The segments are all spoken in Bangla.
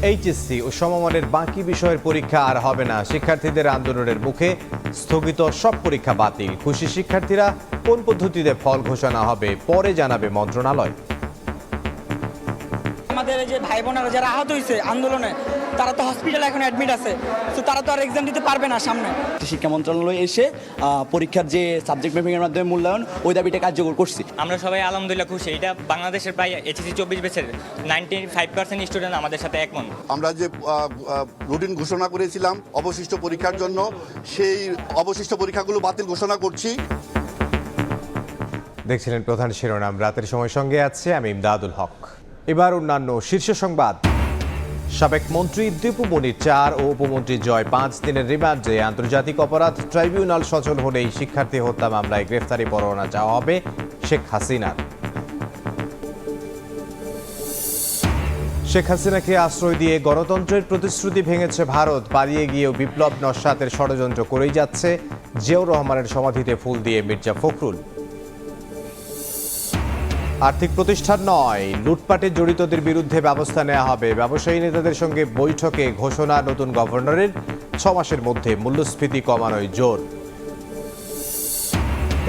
এইচএসসি ও সমমানের বাকি বিষয়ের পরীক্ষা আর হবে না। শিক্ষার্থীদের আন্দোলনের মুখে স্থগিত সব পরীক্ষা বাতিল। খুশি শিক্ষার্থীরা। কোন পদ্ধতিতে ফল ঘোষণা হবে পরে জানাবে মন্ত্রণালয়। আমাদের যে ভাই বোনেরা যারা আহত হয়েছে আন্দোলনে, তারা তো হসপিটালে এখন অ্যাডমিট আছে, তো তারা তো আর এক্সাম দিতে পারবে না সামনে। শিক্ষা মন্ত্রণালয় এসে পরীক্ষার যে সাবজেক্ট ম্যাপিংয়ের মাধ্যমে মূল্যায়ন, ওই দাবিটা কার্যকর করছি। আমরা সবাই আলহামদুলিল্লাহ খুশি। এটা বাংলাদেশের প্রায় এইচএসসি 24 ব্যাচের 95% স্টুডেন্ট আমাদের সাথে একমত। আমরা যে রুটিন ঘোষণা করেছিলাম অবশিষ্ট পরীক্ষার জন্য, সেই অবশিষ্ট পরীক্ষাগুলো বাতিল ঘোষণা করছি। দেখছিলেন প্রধান শিরোনাম। রাতের সময় সঙ্গে আছে আমি ইমদাদুল হক। এবার অন্যান্য শীর্ষ সংবাদ। সাবেক মন্ত্রী দীপু মনির 4 ও উপমন্ত্রী জয় 5 দিনের রিমান্ডে। আন্তর্জাতিক অপরাধ ট্রাইব্যুনাল সচল হলেই শিক্ষার্থী হত্যা মামলায় গ্রেফতারি পরোয়ানা চাওয়া হবে শেখ হাসিনার। শেখ হাসিনাকে আশ্রয় দিয়ে গণতন্ত্রের প্রতিশ্রুতি ভেঙেছে ভারত। পালিয়ে গিয়েও বিপ্লব নস্যাতের ষড়যন্ত্র করেই যাচ্ছে। জিয়াউর রহমানের সমাধিতে ফুল দিয়ে মির্জা ফখরুল। আর্থিক প্রতিষ্ঠান নয়, লুটপাটে জড়িতদের বিরুদ্ধে ব্যবস্থা নেওয়া হবে। ব্যবসায়ী নেতাদের সঙ্গে বৈঠকে ঘোষণা নতুন গভর্নরের। 6 মাসের মধ্যে মূল্যস্ফীতি কমানোয় জোর।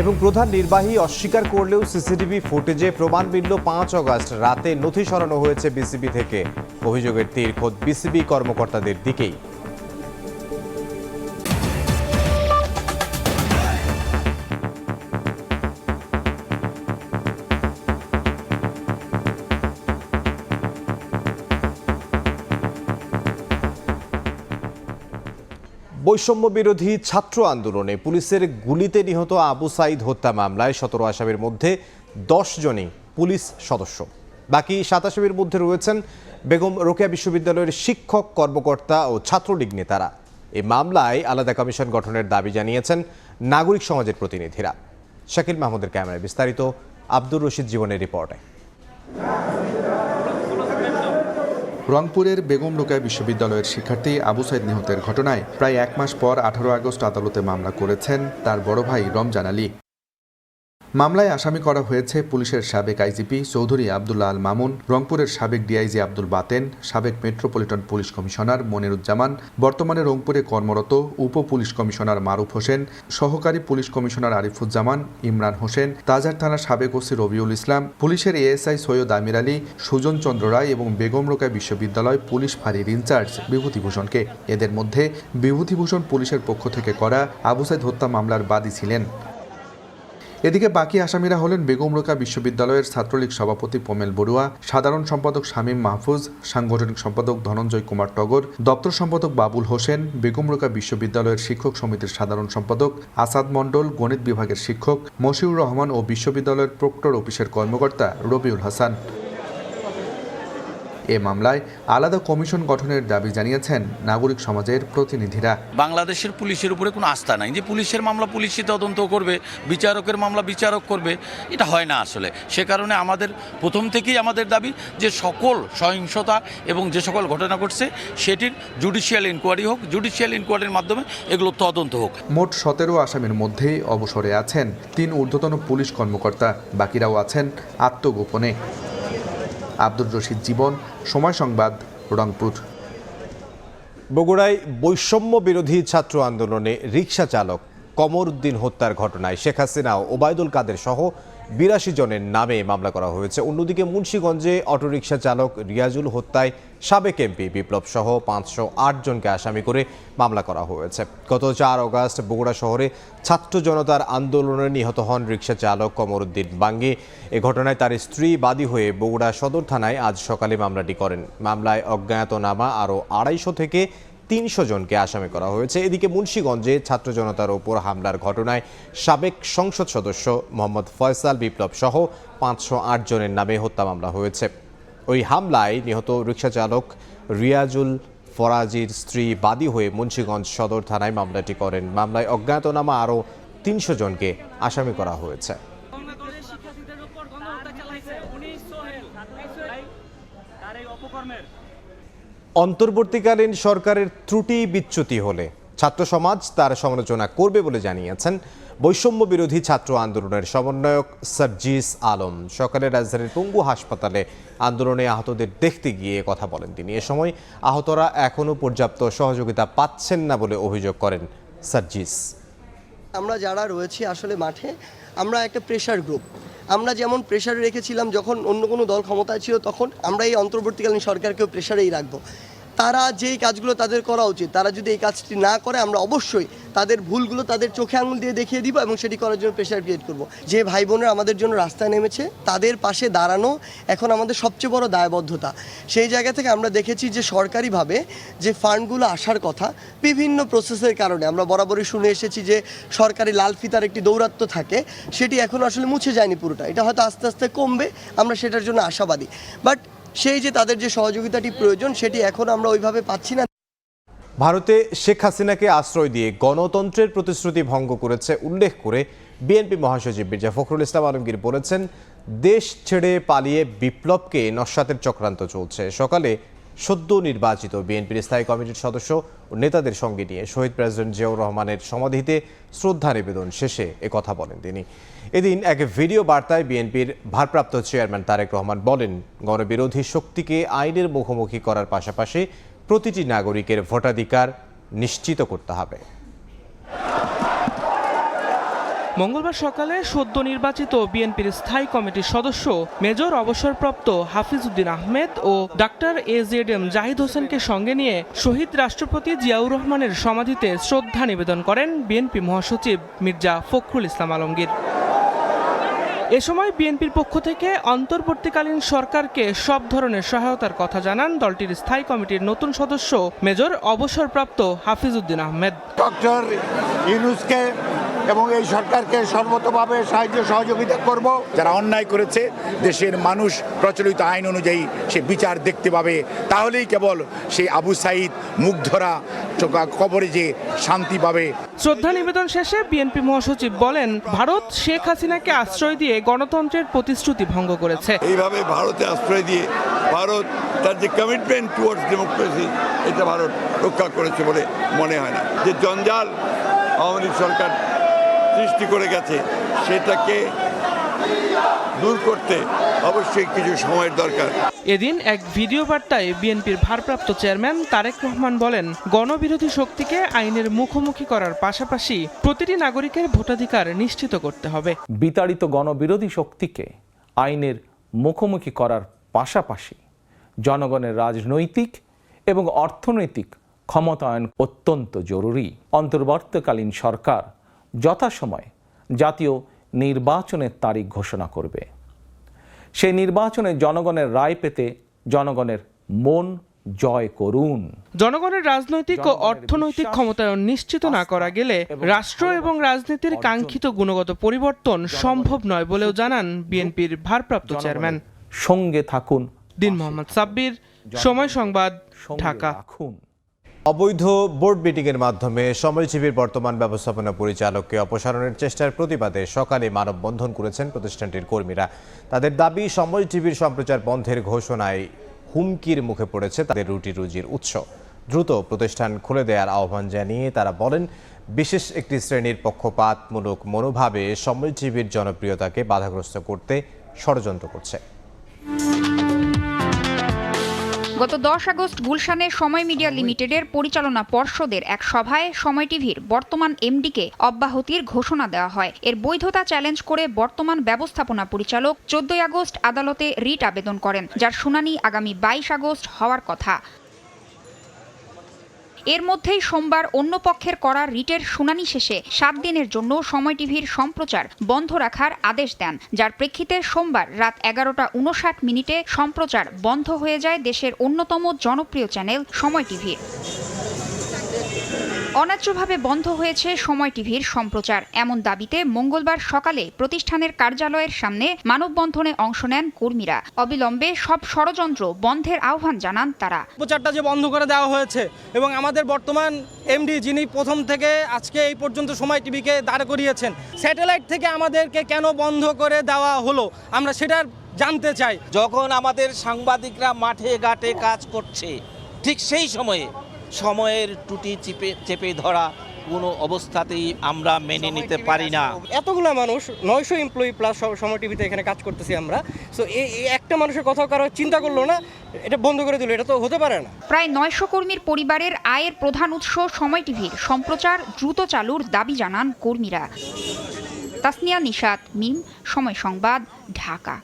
এবং প্রধান নির্বাহী অস্বীকার করলেও সিসিটিভি ফুটেজে প্রমাণ মিলল 5 অগস্ট রাতে নথি সরানো হয়েছে বিসিবি থেকে। অভিযোগের তীর খোদ বিসিবি কর্মকর্তাদের দিকেই। বৈষম্য বিরোধী ছাত্র আন্দোলনে পুলিশের গুলিতে নিহত আবু সাইদ হত্যা মামলায় 17 আসামির মধ্যে 10 জনই পুলিশ সদস্য। বাকি 7 আসামির মধ্যে রয়েছেন বেগম রোকেয়া বিশ্ববিদ্যালয়ের শিক্ষক, কর্মকর্তা ও ছাত্রলীগ নেতারা। এই মামলায় আলাদা কমিশন গঠনের দাবি জানিয়েছেন নাগরিক সমাজের প্রতিনিধিরা। শাকিল মাহমুদের ক্যামেরায় বিস্তারিত। আব্দুর রশিদ জীবনের রিপোর্টে। রংপুরের বেগম রোকেয়া বিশ্ববিদ্যালয়ের শিক্ষার্থী আবু সাইদ নিহতের ঘটনায় প্রায় 1 মাস পর 18 আগস্ট আদালতে মামলা করেছেন তার বড় ভাই রমজান আলী। মামলায় আসামি করা হয়েছে পুলিশের সাবেক আইজিপি চৌধুরী আবদুল্লাহ আল মামুন, রংপুরের সাবেক ডিআইজি আব্দুল বাতেন, সাবেক মেট্রোপলিটন পুলিশ কমিশনার মনিরুজ্জামান, বর্তমানে রংপুরে কর্মরত উপ পুলিশ কমিশনার মারুফ হোসেন, সহকারী পুলিশ কমিশনার আরিফুজ্জামান, ইমরান হোসেন, তাজার থানার সাবেক ওসি রবিউল ইসলাম, পুলিশের এএসআই সৈয়দ আমির আলী, সুজন চন্দ্র রায় এবং বেগম রোকেয়া বিশ্ববিদ্যালয় পুলিশ ফাঁড়ির ইনচার্জ বিভূতিভূষণকে। এদের মধ্যে বিভূতিভূষণ পুলিশের পক্ষ থেকে করা আবু সাইদ হত্যা মামলার বাদী ছিলেন। এদিকে বাকি আসামিরা হলেন বেগম রোকেয়া বিশ্ববিদ্যালয়ের ছাত্রলীগ সভাপতি পোমেল বড়ুয়া, সাধারণ সম্পাদক শামীম মাহফুজ, সাংগঠনিক সম্পাদক ধনঞ্জয় কুমার টগর, দপ্তর সম্পাদক বাবুল হোসেন, বেগম রোকেয়া বিশ্ববিদ্যালয়ের শিক্ষক সমিতির সাধারণ সম্পাদক আসাদ মণ্ডল, গণিত বিভাগের শিক্ষক মশিউর রহমান ও বিশ্ববিদ্যালয়ের প্রক্টর অফিসের কর্মকর্তা রবিউল হাসান। এ মামলায় আলাদা কমিশন গঠনের দাবি জানিয়েছেন নাগরিক সমাজের প্রতিনিধিরা। বাংলাদেশের পুলিশের উপরে কোনো আস্থা নাই যে পুলিশের মামলা পুলিশই তদন্ত করবে, বিচারকের মামলা বিচারক করবে, এটা হয় না আসলে। সে কারণে আমাদের প্রথম থেকেই আমাদের দাবি যে সকল সহিংসতা এবং যে সকল ঘটনা ঘটছে সেটির জুডিশিয়াল ইনকোয়ারি হোক, জুডিশিয়াল ইনকোয়ারির মাধ্যমে এগুলো তদন্ত হোক। মোট 17 আসামির মধ্যেই অবসরে আছেন 3 ঊর্ধ্বতন পুলিশ কর্মকর্তা, বাকিরাও আছেন আত্মগোপনে। আব্দুর রশিদ জীবন, সময় সংবাদ, রংপুর। বগুড়ায় বৈষম্য বিরোধী ছাত্র আন্দোলনে রিকশা চালক কমর উদ্দিন হত্যার ঘটনায় শেখ হাসিনা ও ওবায়দুল কাদের সহ 82 জনের নামে মামলা করা হয়েছে। অন্যদিকে মুন্সিগঞ্জে অটোরিকশা চালক রিয়াজুল হত্যায় সাবেক এমপি বিপ্লব সহ 508 জনকে আসামি করে মামলা করা হয়েছে। গত 4 অগস্ট বগুড়া শহরে ছাত্র জনতার আন্দোলনে নিহত হন রিকশা চালক কমর উদ্দিন বাঙ্গি। এ ঘটনায় তার স্ত্রী বাদী হয়ে বগুড়া সদর থানায় আজ সকালে মামলাটি করেন। মামলায় অজ্ঞাতনামা আরও 250 থেকে 300 জনকে আসামি করা হয়েছে। এদিকে মুন্সিগঞ্জে ছাত্র জনতার ওপর হামলার ঘটনায় সাবেক সংসদ সদস্য মোহাম্মদ ফয়সাল বিপ্লব সহ 508 জনের নামে হত্যা মামলা হয়েছে। ওই হামলায় নিহত রিকশা চালক রিয়াজুল ফরাজির স্ত্রী বাদী হয়ে মুন্সিগঞ্জ সদর থানায় মামলাটি করেন। মামলায় অজ্ঞাতনামা আরও 300 জনকে আসামি করা হয়েছে। অন্তর্বর্তীকালীন সরকারের ত্রুটি বিচ্যুতি হলে ছাত্র সমাজ তার সমালোচনা করবে বলে জানিয়েছেন বৈষম্য বিরোধী ছাত্র আন্দোলনের সমন্বয়ক সার্জিস আলম। সকালে রাজধানীর পঙ্গু হাসপাতালে আন্দোলনে আহতদের দেখতে গিয়ে কথা বলেন তিনি। এ সময় আহতরা এখনও পর্যাপ্ত সহযোগিতা পাচ্ছেন না বলে অভিযোগ করেন সার্জিস। আমরা যারা রয়েছি আসলে মাঠে আমরা একটা প্রেশার গ্রুপ। আমরা যেমন প্রেশারে রেখেছিলাম যখন অন্য কোনো দল ক্ষমতায় ছিল, তখন আমরা এই অন্তর্বর্তীকালীন সরকারকেও প্রেশারেই রাখবো। তারা যেই কাজগুলো তাদের করা উচিত, তারা যদি এই কাজটি না করে আমরা অবশ্যই তাদের ভুলগুলো তাদের চোখে আঙুল দিয়ে দেখিয়ে দিব এবং সেটি করার জন্য প্রেশার ক্রিয়েট করব। যে ভাই বোনেরা আমাদের জন্য রাস্তায় নেমেছে তাদের পাশে দাঁড়ানো এখন আমাদের সবচেয়ে বড় দায়বদ্ধতা। সেই জায়গা থেকে আমরা দেখেছি যে সরকারিভাবে যে ফান্ডগুলো আসার কথা, বিভিন্ন প্রসেসের কারণে আমরা বরাবরই শুনে এসেছি যে সরকারি লাল ফিতার একটি দৌরাত্ম্য থাকে, সেটি এখন আসলে মুছে যায়নি পুরোটা। এটা হয়তো আস্তে আস্তে কমবে, আমরা সেটার জন্য আশাবাদী। বাট সেই যে তাদের যে সহযোগিতাটি প্রয়োজন সেটি এখন আমরা ওইভাবে পাচ্ছি না। ভারতে শেখ হাসিনাকে আশ্রয় দিয়ে গণতন্ত্রের প্রতিশ্রুতি ভঙ্গ করেছে উল্লেখ করে বিএনপি মহাসচিব মির্জা ফখরুল ইসলাম আলমগীর বলেছেন, দেশ ছেড়ে পালিয়ে বিপ্লবকে নস্যাতের চক্রান্ত চলছে। সকালে সদ্য নির্বাচিত বিএনপির স্থায়ী কমিটির সদস্য ও নেতাদের সঙ্গে নিয়ে শহীদ প্রেসিডেন্ট জিয়াউর রহমানের সমাধিতে শ্রদ্ধা নিবেদন শেষে একথা বলেন তিনি। এদিন এক ভিডিও বার্তায় বিএনপির ভারপ্রাপ্ত চেয়ারম্যান তারেক রহমান বলেন, গণবিরোধী শক্তিকে আইনের মুখোমুখি করার পাশাপাশি প্রতিটি নাগরিকের ভোটাধিকার নিশ্চিত করতে হবে। মঙ্গলবার সকালে সদ্য নির্বাচিত বিএনপির স্থায়ী কমিটির সদস্য মেজর অবসরপ্রাপ্ত হাফিজ উদ্দিন আহমেদ ও ডাক্তার AZM জাহিদ হোসেনকে সঙ্গে নিয়ে শহীদ রাষ্ট্রপতি জিয়াউর রহমানের সমাধিতে শ্রদ্ধা নিবেদন করেন বিএনপি মহাসচিব মির্জা ফখরুল ইসলাম আলমগীর। এ সময় বিএনপির পক্ষ থেকে অন্তর্বর্তীকালীন সরকারকে সব ধরনের সহায়তার কথা জানান দলটির স্থায়ী কমিটির নতুন সদস্য মেজর অবসরপ্রাপ্ত হাফিজ উদ্দিন আহমেদ। ডক্টর ইউনূসকে এবং এই সরকারকে সর্বতভাবে সাহায্য সহযোগিতা করব। যারা অন্যায় করেছে দেশের মানুষ প্রচলিত আইন অনুযায়ী সে বিচার দেখতে পাবে, তাহলেই কেবল সেই আবু সাঈদ মুগ্ধরা কবরে যে শান্তি পাবে। শ্রদ্ধা নিবেদন শেষে বিএনপি মহাসচিব বলেন, ভারত শেখ হাসিনাকে আশ্রয় দিয়ে গণতন্ত্রের প্রতিশ্রুতি ভঙ্গ করেছে। এইভাবে ভারতে আশ্রয় দিয়ে ভারত তার যে কমিটমেন্ট টুয়ার্ডস ডেমোক্রেসি, এটা ভারত রক্ষা করেছে বলে মনে হয় না। যে জঞ্জাল আওয়ামী লীগ সরকার সৃষ্টি করে গেছে সেটাকে দূর করতে অবশ্যই কিছু সময়ের দরকার। এদিন এক ভিডিও বার্তায় বিএনপির ভারপ্রাপ্ত চেয়ারম্যান তারেক রহমান বলেন, গণবিরোধী শক্তিকে আইনের মুখোমুখি করার পাশাপাশি প্রতিটি নাগরিকের ভোটাধিকার নিশ্চিত করতে হবে। বিতাড়িত গণবিরোধী শক্তিকে আইনের মুখোমুখি করার পাশাপাশি জনগণের রাজনৈতিক এবং অর্থনৈতিক ক্ষমতায়ন অত্যন্ত জরুরি। অন্তর্বর্তীকালীন সরকার যথাসময়ে জাতীয় নির্বাচনের তারিখ ঘোষণা করবে। সেই নির্বাচনে জনগণের রায় পেতে জনগণের মন জয় করুন। জনগণের রাজনৈতিক ও অর্থনৈতিক ক্ষমতায়ন নিশ্চিত না করা গেলে রাষ্ট্র এবং রাজনীতির কাঙ্ক্ষিত গুণগত পরিবর্তন সম্ভব নয় বলেও জানান বিএনপির ভারপ্রাপ্ত চেয়ারম্যান। সঙ্গে থাকুন। দিন মোহাম্মদ সাব্বির, সময় সংবাদ, ঢাকা। অবৈধ বোর্ড মিটিংয়ের মাধ্যমে সময়জীবীর বর্তমান ব্যবস্থাপনা পরিচালককে অপসারণের চেষ্টার প্রতিবাদে সকালে মানববন্ধন করেছেন প্রতিষ্ঠানটির কর্মীরা। তাদের দাবি, সময়জীবীর সম্প্রচার বন্ধের ঘোষণায় হুমকির মুখে পড়েছে তাদের রুটি রুজির উৎস। দ্রুত প্রতিষ্ঠান খুলে দেওয়ার আহ্বান জানিয়ে তারা বলেন, বিশেষ একটি শ্রেণীর পক্ষপাতমূলক মনোভাবে সময়জীবীর জনপ্রিয়তাকে বাধাগ্রস্ত করতে ষড়যন্ত্র করছে। গত 10 আগস্ট গুলশানে সময় মিডিয়া লিমিটেডের পরিচালনা পর্ষদের এক সভায় সময় টিভির বর্তমান এমডিকে অব্যাহতির ঘোষণা দেওয়া হয়। এর বৈধতা চ্যালেঞ্জ করে বর্তমান ব্যবস্থাপনা পরিচালক 14 আগস্ট আদালতে রিট আবেদন করেন, যার শুনানি আগামী 22 আগস্ট হওয়ার কথা। এর মধ্যেই সোমবার অন্য পক্ষের করা রিটের শুনানি শেষে 7 দিনের জন্য সময় টিভির সম্প্রচার বন্ধ রাখার আদেশ দেন, যার প্রেক্ষিতে সোমবার রাত 11:59 সম্প্রচার বন্ধ হয়ে যায় দেশের অন্যতম জনপ্রিয় চ্যানেল সময় টিভির। অন্যায্যভাবে বন্ধ হয়েছে সময় টিভির সম্প্রচার, এমন দাবিতে মঙ্গলবার সকালে প্রতিষ্ঠানের কার্যালয়ের সামনে মানববন্ধনে অংশ নেন কর্মীরা। অবিলম্বে সব ষড়যন্ত্র বন্ধের আহ্বান জানান তারা। প্রচারটা যে বন্ধ করে দেওয়া হয়েছে এবং আমাদের বর্তমান এমডি যিনি প্রথম থেকে আজকে এই পর্যন্ত সময় টিভিকে দাঁড় করিয়েছেন, স্যাটেলাইট থেকে আমাদেরকে কেন বন্ধ করে দেওয়া হলো আমরা সেটা জানতে চাই। যখন আমাদের সাংবাদিকরা মাঠে ঘাটে কাজ করছে, ঠিক সেই সময়ে সময়ের ত্রুটি চেপে ধরা কোনো অবস্থাতেই আমরা মেনে নিতে পারি না। এতগুলো মানুষ 900 এমপ্লয়ি প্লাস সময় টিভিতে এখানে কাজ করতেছি আমরা, সো এই একটা মানুষের কথা কারো চিন্তা করলো না, এটা বন্ধ করে দিল, এটা তো হতে পারে না। প্রায় 900 কর্মীর পরিবারের আয়ের প্রধান উৎস সময় টিভির সম্প্রচার দ্রুত চালুর দাবি জানান কর্মীরা। তাসনিয়া নিশাত, মিম, সময় সংবাদ, ঢাকা।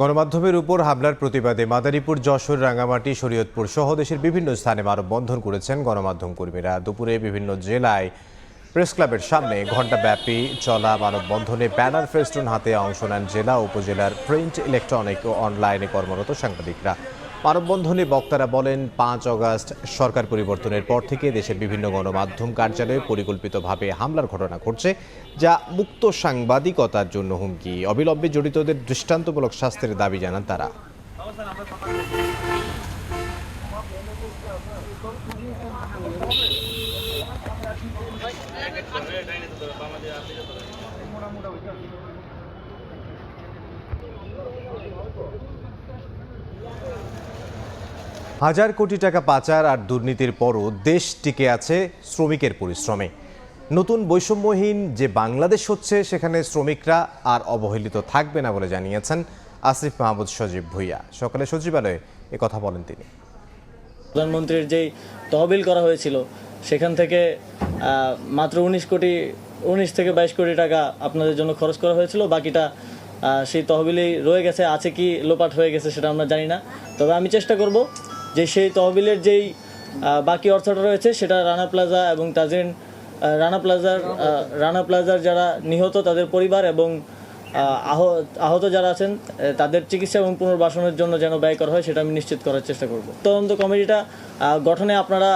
গণমাধ্যমের উপর হামলার প্রতিবাদে মাদারীপুর, যশোর, রাঙ্গামাটি, শরীয়তপুর সহ দেশের বিভিন্ন স্থানে মানববন্ধন করেছেন গণমাধ্যম কর্মীরা। দুপুরে বিভিন্ন জেলায় প্রেস ক্লাবের সামনে ঘণ্টাব্যাপী চলা মানববন্ধনে ব্যানার ফেস্টুন হাতে অংশ নেন জেলা ও উপজেলার প্রিন্ট, ইলেকট্রনিক ও অনলাইনে কর্মরত সাংবাদিকরা। মানববন্ধনে বক্তারা বলেন, 5 আগস্ট সরকার পরিবর্তনের পর থেকে দেশের বিভিন্ন গণমাধ্যম কার্যালয়ে পরিকল্পিতভাবে হামলার ঘটনা ঘটছে, যা মুক্ত সাংবাদিকতার জন্য হুমকি। অবিলম্বে জড়িতদের দৃষ্টান্তমূলক শাস্তির দাবি জানান তারা। হাজার কোটি টাকা পাচার আর দুর্নীতির পরও দেশ টিকে আছে শ্রমিকের পরিশ্রমে। নতুন বৈষম্যহীন যে বাংলাদেশ হচ্ছে, সেখানে শ্রমিকরা আর অবহেলিত থাকবে না বলে জানিয়েছেন আসিফ মাহমুদ সজীব ভুইয়া। সকালে সচিবালয়ে কথা বলেন তিনি। প্রধানমন্ত্রীর যেই তহবিল করা হয়েছিল, সেখান থেকে মাত্র 19 থেকে 22 কোটি টাকা আপনাদের জন্য খরচ করা হয়েছিল। বাকিটা সেই তহবিলেই রয়ে গেছে, আছে কি লোপাট হয়ে গেছে সেটা আমরা জানি না। তবে আমি চেষ্টা করব যে সেই তহবিলের যেই বাকি অর্থটা রয়েছে সেটা রানা প্লাজা এবং তাজরিন রানা প্লাজার যারা নিহত তাদের পরিবার এবং আহত যারা আছেন তাদের চিকিৎসা এবং পুনর্বাসনের জন্য যেন ব্যয় করা হয়, সেটা আমি নিশ্চিত করার চেষ্টা করব। তদন্ত কমিটিটা গঠনে আপনারা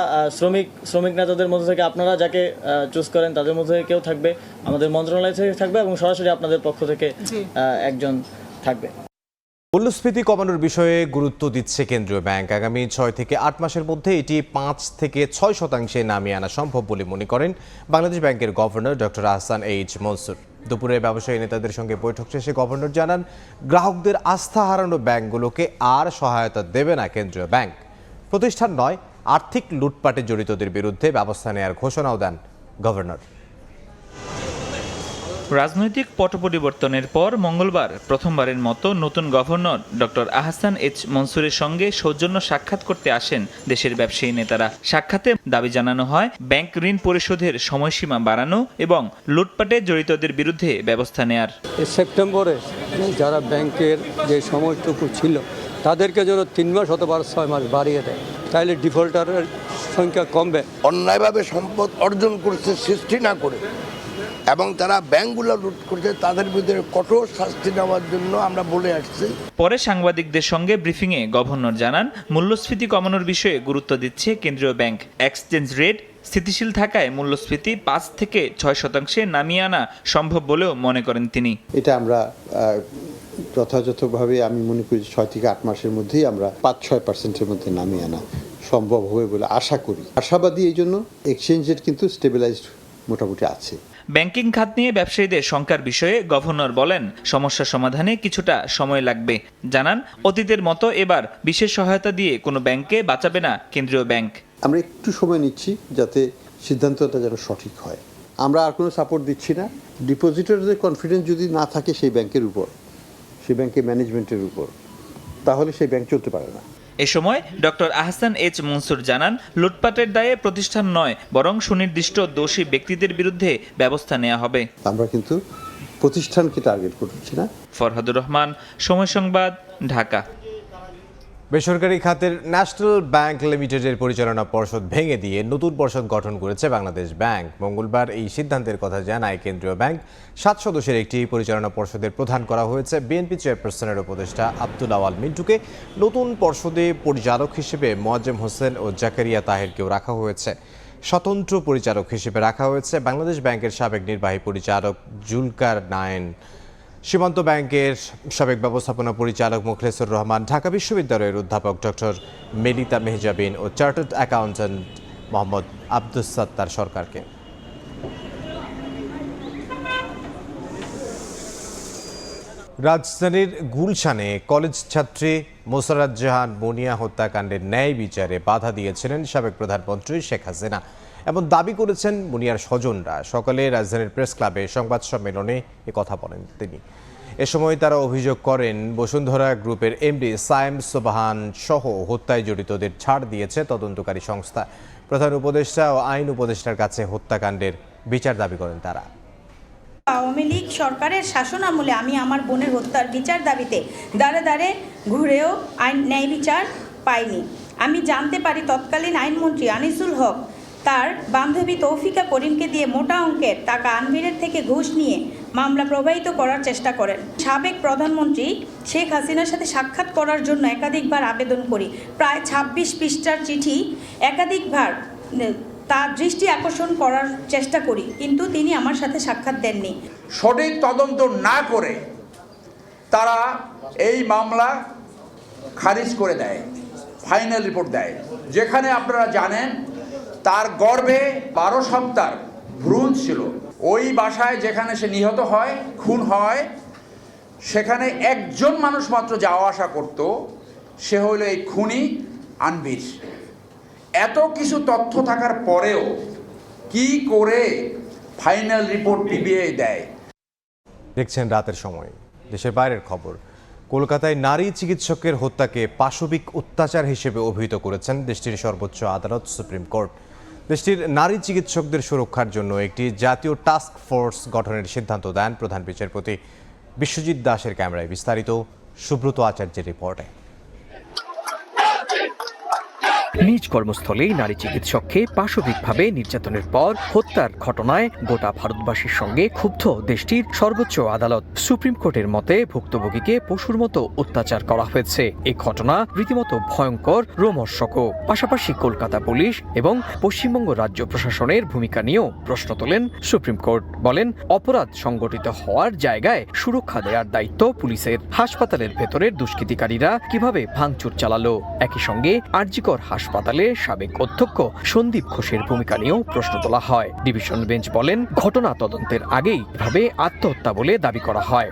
শ্রমিক নেতাদের মধ্যে থেকে আপনারা যাকে চুজ করেন তাদের মধ্যে থেকে কেউ থাকবে, আমাদের মন্ত্রণালয় থেকে থাকবে এবং সরাসরি আপনাদের পক্ষ থেকে একজন থাকবে। মূল্যস্ফীতি কমানোর বিষয়ে গুরুত্ব দিচ্ছে কেন্দ্রীয় ব্যাংক। আগামী 6 থেকে 8 মাসের মধ্যে এটি 5 থেকে 6% নামিয়ে আনা সম্ভব বলে মনে করেন বাংলাদেশ ব্যাংকের governor doctor Ahsan H Mansur. দুপুরে ব্যবসায়ী নেতাদের সঙ্গে বৈঠক শেষে গভর্নর জানান, গ্রাহকদের আস্থা হারানো ব্যাংকগুলোকে আর সহায়তা দেবে না কেন্দ্রীয় ব্যাংক। প্রতিষ্ঠান নয়, আর্থিক লুটপাটে জড়িতদের বিরুদ্ধে ব্যবস্থা নেওয়ার ঘোষণাও দেন গভর্নর। রাজনৈতিক পট পরিবর্তনের পর মঙ্গলবার প্রথমবারের মতো নতুন গভর্নর ডক্টর আহসান এইচ মনসুরের সঙ্গে সৌজন্য সাক্ষাৎ করতে আসেন দেশের ব্যবসায়ী নেতারা। সাক্ষাতে দাবি জানানো হয় ব্যাংক ঋণ পরিশোধের সময়সীমা বাড়ানো এবং লুটপাটে জড়িতদের বিরুদ্ধে ব্যবস্থা নেয়ার। সেপ্টেম্বরে যারা ব্যাংকের যে সময়টুকু ছিল তাদেরকে যেন 3 মাস অথবা 6 মাস বাড়িয়ে দেয়, তাহলে ডিফল্টারের সংখ্যা কমবে। অন্যায়ভাবে সম্পদ অর্জন করছে সৃষ্টি না করে এবং তারা ব্যাংকগুলো লুট করছে, তাদের বিরুদ্ধে কঠোর শাস্তি নেওয়ার জন্য আমরা বলে আসছি। পরে সাংবাদিকদের সঙ্গে ব্রিফিংয়ে গভর্নর জানান, মূল্যস্ফীতি কমানোর বিষয়ে গুরুত্ব দিচ্ছে কেন্দ্রীয় ব্যাংক। এক্সচেঞ্জ রেট স্থিতিশীল থাকায় মূল্যস্ফীতি 5 থেকে 6% নামিয়ে আনা সম্ভব বলেও মনে করেন তিনি। এটা আমরা যথাযথভাবে আমি মনে করি 6 থেকে 8 মাসের মধ্যেই আমরা 5-6% মধ্যে নামিয়ে আনা সম্ভব হবে বলে আশা করি। আশাবাদী এই জন্য এক্সচেঞ্জ রেট কিন্তু স্টেবিলাইজড মোটামুটি আছে। ব্যাংকিং খাত নিয়ে ব্যবসায়ীদের শঙ্কার বিষয়ে গভর্নর বলেন, সমস্যা সমাধানে কিছুটা সময় লাগবে। জানান, অতীতের মতো এবার বিশেষ সহায়তা দিয়ে কোনো ব্যাংককে বাঁচাবে না কেন্দ্রীয় ব্যাংক। আমরা একটু সময় নিচ্ছি যাতে সিদ্ধান্তটা যেন সঠিক হয়। আমরা আর কোনো সাপোর্ট দিচ্ছি না। ডিপোজিটরদের কনফিডেন্স যদি না থাকে সেই ব্যাংকের উপর, সেই ব্যাংকের ম্যানেজমেন্টের উপর, তাহলে সেই ব্যাংক চলতে পারে না। এ সময় ডক্টর আহসান এইচ মনসুর জানান, লুটপাটের দায়ে প্রতিষ্ঠান নয়, বরং সুনির্দিষ্ট দোষী ব্যক্তিদের বিরুদ্ধে ব্যবস্থা নেওয়া হবে। আমরা কিন্তু প্রতিষ্ঠানকে টার্গেট করছি না। ফরহাদুর রহমান, সময় সংবাদ, ঢাকা। বেসরকারি খাতের ন্যাশনাল ব্যাংক লিমিটেডের পরিচালনা পর্ষদ ভেঙে দিয়ে নতুন পর্ষদ গঠন করেছে বাংলাদেশ ব্যাংক। মঙ্গলবার এই সিদ্ধান্তের কথা জানায় কেন্দ্রীয় ব্যাংক। 7 সদস্যের একটি পরিচালনা পর্ষদের প্রধান করা হয়েছে বিএনপি চেয়ারপারসনের উপদেষ্টা আব্দুল আওয়াল মিন্টুকে। নতুন পর্ষদে পরিচালক হিসেবে মোয়াজ্জেম হোসেন ও জাকারিয়া তাহেরকেও রাখা হয়েছে। স্বতন্ত্র পরিচালক হিসেবে রাখা হয়েছে বাংলাদেশ ব্যাংকের সাবেক নির্বাহী পরিচালক জুলকার নায়েন, সীমান্ত ব্যাংকের সাবেক ব্যবস্থাপনা পরিচালক মুখলেসুর রহমান, ঢাকা বিশ্ববিদ্যালয়ের অধ্যাপক ডক্টর মেলিতা মেহজাবিন ও চার্টার্ড অ্যাকাউন্ট্যান্ট মোহাম্মদ আব্দুস সাত্তার সরকারকে। রাজধানীর গুলশানে কলেজ ছাত্রী মোসারাত জাহান মুনিয়া হত্যাকাণ্ডের ন্যায় বিচারে বাধা দিয়েছিলেন সাবেক প্রধানমন্ত্রী শেখ হাসিনা এবং দাবি করেছেন মুনিয়ার স্বজনরা। সকালে রাজধানীর প্রেস ক্লাবে সংবাদ সম্মেলনে কথা বলেন তিনি। এ সময় তারা অভিযোগ করেন বসুন্ধরা গ্রুপের এমডি সায়েম সোবাহান সহ হত্যায় জড়িতদের ছাড় দিয়েছে তদন্তকারী সংস্থা। প্রধান উপদেষ্টা ও আইন উপদেষ্টার কাছে হত্যাকাণ্ডের বিচার দাবি করেন তারা। আওয়ামী লীগ সরকারের শাসন আমলে আমি আমার বোনের হত্যার বিচার দাবিতে দাঁড়ে দাঁড়ে ঘুরেও ন্যায় বিচার পাইনি। আমি জানতে পারি তৎকালীন আইনমন্ত্রী আনিসুল হক তার বান্ধবী তৌফিকা করিমকে দিয়ে মোটা অঙ্কের টাকা আনভিরের থেকে ঘুষ নিয়ে মামলা প্রবাহিত করার চেষ্টা করেন। সাবেক প্রধানমন্ত্রী শেখ হাসিনার সাথে সাক্ষাৎ করার জন্য একাধিকবার আবেদন করি। প্রায় ২৬ পৃষ্ঠার চিঠি একাধিকবার তার দৃষ্টি আকর্ষণ করার চেষ্টা করি, কিন্তু তিনি আমার সাথে সাক্ষাৎ দেননি। সঠিক তদন্ত না করে তারা এই মামলা খারিজ করে দেয়, ফাইনাল রিপোর্ট দেয়, যেখানে আপনারা জানেন তার গর্ভে ১২ সপ্তাহ ভ্রূণ ছিল। ওই বাসায় যেখানে সে নিহত হয়, খুন হয়, সেখানে একজন মানুষ মাত্র যাওয়া আসা করত, সে হলো এই খুনি আনভির। এত কিছু তথ্য থাকার পরেও কি করে ফাইনাল রিপোর্ট পিবিআই দেয়? দেখছেন রাতের সময়। দেশের বাইরের খবর। কলকাতায় নারী চিকিৎসকের হত্যাকে পাশবিক অত্যাচার হিসেবে অভিহিত করেছেন দেশটির সর্বোচ্চ আদালত সুপ্রিম কোর্ট। দেশটির নারী চিকিৎসকদের সুরক্ষার জন্য একটি জাতীয় টাস্ক ফোর্স গঠনের সিদ্ধান্ত দেন প্রধান বিচারপতি বিশ্বজিৎ দাসের ক্যামেরায়। বিস্তারিত সুব্রত আচার্যের রিপোর্টে। নিজ কর্মস্থলেই নারী চিকিৎসককে পাশবিকভাবে নির্যাতনের পর হত্যার ঘটনায় গোটা ভারতবাসীর সঙ্গে ক্ষুব্ধ দেশটির সর্বোচ্চ আদালত। সুপ্রিম কোর্টের মতে ভুক্তভোগীকে পশুর মতো অত্যাচার করা হয়েছে। এই ঘটনা রীতিমতো ভয়ঙ্কর, রোমহর্ষকও। পাশাপাশি কলকাতা পুলিশ এবং পশ্চিমবঙ্গ রাজ্য প্রশাসনের ভূমিকা নিয়েও প্রশ্ন তোলেন সুপ্রিম কোর্ট। বলেন, অপরাধ সংগঠিত হওয়ার জায়গায় সুরক্ষা দেওয়ার দায়িত্ব পুলিশের। হাসপাতালের ভেতরের দুষ্কৃতিকারীরা কিভাবে ভাঙচুর চালালো? একই সঙ্গে আরজিকর হাসপাতালে সাবেক অধ্যক্ষ সন্দীপ ঘোষের ভূমিকা নিয়েও প্রশ্ন তোলা হয়। ডিভিশন বেঞ্চ বলেন, ঘটনা তদন্তের আগেই এভাবে আত্মহত্যা বলে দাবি করা হয়।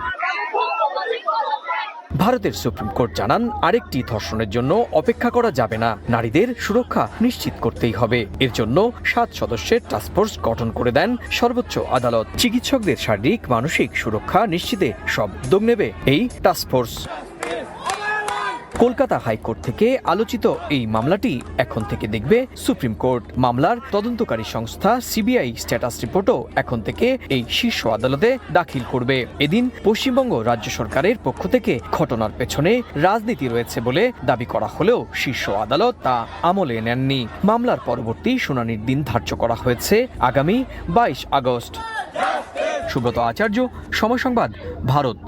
ভারতের সুপ্রিম কোর্ট জানান, আরেকটি ধর্ষণের জন্য অপেক্ষা করা যাবে না। নারীদের সুরক্ষা নিশ্চিত করতেই হবে। এর জন্য 7 সদস্যের টাস্কফোর্স গঠন করে দেন সর্বোচ্চ আদালত। চিকিৎসকদের শারীরিক মানসিক সুরক্ষা নিশ্চিতে সব উদ্যোগ নেবে এই টাস্কফোর্স। কলকাতা হাইকোর্ট থেকে আলোচিত এই মামলাটি এখন থেকে দেখবে সুপ্রিম কোর্ট। মামলার তদন্তকারী সংস্থা সিবিআই স্ট্যাটাস রিপোর্টও এখন থেকে এই শীর্ষ আদালতে দাখিল করবে। এদিন পশ্চিমবঙ্গ রাজ্য সরকারের পক্ষ থেকে ঘটনার পেছনে রাজনীতি রয়েছে বলে দাবি করা হলেও শীর্ষ আদালত তা আমলে নেননি। মামলার পরবর্তী শুনানির দিন ধার্য করা হয়েছে আগামী 22 আগস্ট। সুব্রত আচার্য, সময় সংবাদ, ভারত।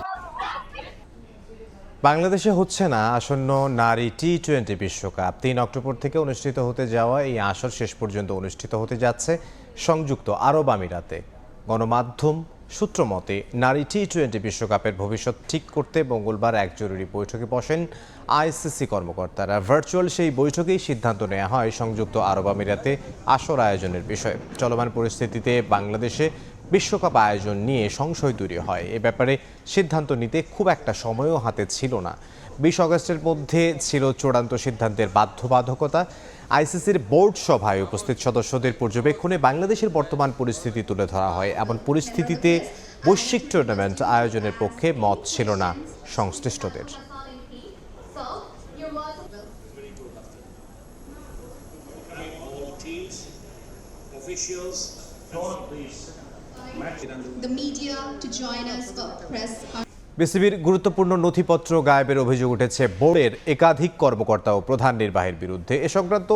বাংলাদেশে হচ্ছে না আসন্ন নারী টি-20 বিশ্বকাপ। 3 অক্টোবর থেকে অনুষ্ঠিত হতে যাওয়া এই আসর শেষ পর্যন্ত অনুষ্ঠিত হতে যাচ্ছে সংযুক্ত আরব আমিরাতে। গণমাধ্যম সূত্র মতে, নারী টি-20 বিশ্বকাপের ভবিষ্যৎ ঠিক করতে মঙ্গলবার এক জরুরি বৈঠকে বসেন আইসিসি কর্মকর্তারা। ভার্চুয়াল সেই বৈঠকেই সিদ্ধান্ত নেওয়া হয় সংযুক্ত আরব আমিরাতে আসর আয়োজনের বিষয়ে। চলমান পরিস্থিতিতে বাংলাদেশে বিশ্বকাপ আয়োজন নিয়ে সংশয় তৈরি হয়। এ ব্যাপারে সিদ্ধান্ত নিতে খুব একটা সময়ও হাতে ছিল না। 20 আগস্টের মধ্যে ছিল চূড়ান্ত সিদ্ধান্তের বাধ্যবাধকতা। আইসিসির বোর্ড সভায় উপস্থিত সদস্যদের পর্যবেক্ষণে বাংলাদেশের বর্তমান পরিস্থিতি তুলে ধরা হয়। এমন পরিস্থিতিতে বৈশ্বিক টুর্নামেন্ট আয়োজনের পক্ষে মত ছিল না সংশ্লিষ্টদের। বিসিবির গুরুত্বপূর্ণ নথিপত্র গায়েবের অভিযোগ উঠেছে বোর্ডের একাধিক কর্মকর্তা ও প্রধান নির্বাহীর বিরুদ্ধে। এ সংক্রান্ত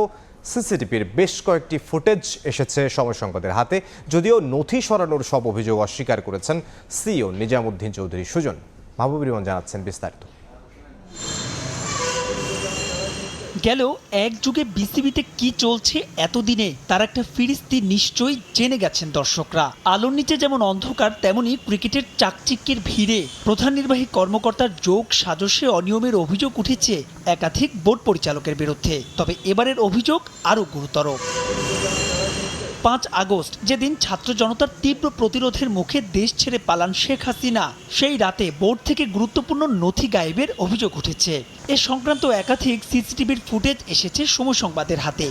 সিসিটিভির বেশ কয়েকটি ফুটেজ এসেছে সময় সংবাদের হাতে। যদিও নথি সরানোর সব অভিযোগ অস্বীকার করেছেন সিইও নিজামুদ্দিন চৌধুরী সুজন। মাহবুবুর রহমান জানাচ্ছেন বিস্তারিত। গেল এক যুগে বিসিবিতে কি চলছে এতদিনে তার একটা ফিরিস্তি নিশ্চয়ই জেনে গেছেন দর্শকরা। আলোর নিচে যেমন অন্ধকার, তেমনি ক্রিকেটের চাকচিক্যের ভিড়ে প্রধান নির্বাহী কর্মকর্তার যোগ সাজসে অনিয়মের অভিযোগ উঠেছে একাধিক বোর্ড পরিচালকের বিরুদ্ধে। তবে এবারের অভিযোগ আরও গুরুতর। 5 আগস্ট যেদিন ছাত্র জনতার তীব্র প্রতিরোধের মুখে দেশ ছেড়ে পালান শেখ হাসিনা, সেই রাতে বোর্ড থেকে গুরুত্বপূর্ণ নথি গায়েবের অভিযোগ উঠেছে। এ সংক্রান্ত একাধিক সিসিটিভির ফুটেজ এসেছে সময় সংবাদের হাতে।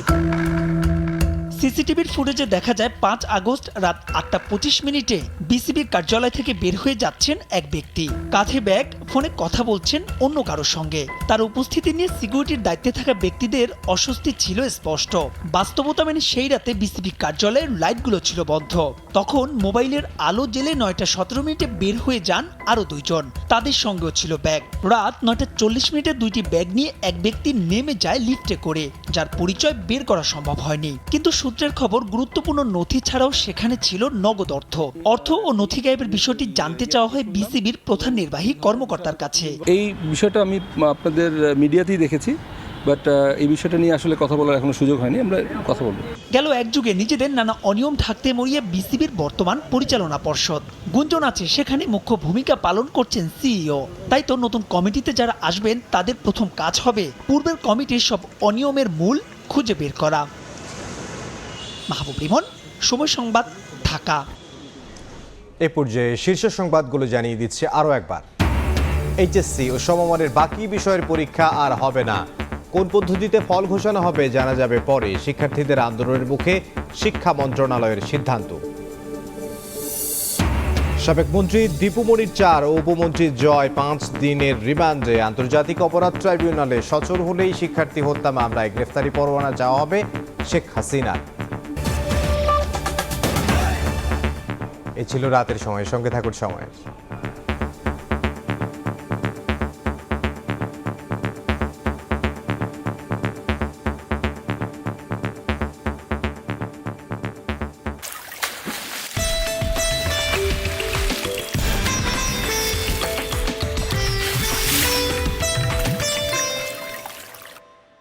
সিসিটিভির ফুটেজে দেখা যায় 5 আগস্ট রাত 8:25 বিসিবি কার্যালয় থেকে বের হয়ে যাচ্ছেন এক ব্যক্তি, কাঁধে ব্যাগ, ফোনে কথা বলছেন অন্য কারোর সঙ্গে। তার উপস্থিতি নিয়ে সিকিউরিটির দায়িত্বে থাকা ব্যক্তিদের অস্বস্তি ছিল স্পষ্ট। বাস্তবতা মেনে সেই রাতে বিসিবি কার্যালয়ের লাইটগুলো ছিল বন্ধ। তখন মোবাইলের আলো জ্বেলে 9:17 বের হয়ে যান আরও 2 জন, তাদের সঙ্গেও ছিল ব্যাগ। রাত 9:40 2টি ব্যাগ নিয়ে এক ব্যক্তি নেমে যায় লিফটে করে, যার পরিচয় বের করা সম্ভব হয়নি। কিন্তু সূত্রের খবর, গুরুত্বপূর্ণ নথি ছাড়াও সেখানে ছিল নগদ অর্থ ও নথি গায়েবের বিষয়টি জানতে চাওয়া হয় বিসিবির প্রধান নির্বাহী কর্মকর্তার কাছে। এই বিষয়টা আমি আপনাদের মিডিয়াতেই দেখেছি, বাট এই বিষয়টা নিয়ে আসলে কথা বলার এখনো সুযোগ হয়নি, আমরা কথা বলবো। গেল এক যুগে নিজেদের নানা অনিয়ম ঢাকতে মরিয়ে বিসিবির বর্তমান পরিচালনা পর্ষদ। গুঞ্জন আছে সেখানে মুখ্য ভূমিকা পালন করছেন সিইও। তাই তো নতুন কমিটিতে যারা আসবেন তাদের প্রথম কাজ হবে পূর্বের কমিটির সব অনিয়মের মূল খুঁজে বের করা। মাহবুব রিমন, সময় সংবাদ, ঢাকা। এ পর্যায়ে শীর্ষ সংবাদগুলো জানিয়ে দিচ্ছে আরও একবার। এইচএসসি ও সমমানের বাকি বিষয়ের পরীক্ষা আর হবে না। কোন পদ্ধতিতে ফল ঘোষণা হবে জানা যাবে পরে। শিক্ষার্থীদের আন্দোলনের মুখে শিক্ষা মন্ত্রণালয়ের সিদ্ধান্ত। সাবেক মন্ত্রী দীপু মনির 4 ও উপমন্ত্রী জয় 5 দিনের রিমান্ডে। আন্তর্জাতিক অপরাধ ট্রাইব্যুনালে সচল হলেই শিক্ষার্থী হত্যা মামলায় গ্রেফতারি পরোয়ানা চাওয়া হবে শেখ হাসিনা। এ ছিল রাতের সময়, সঙ্গে থাকুন সময়।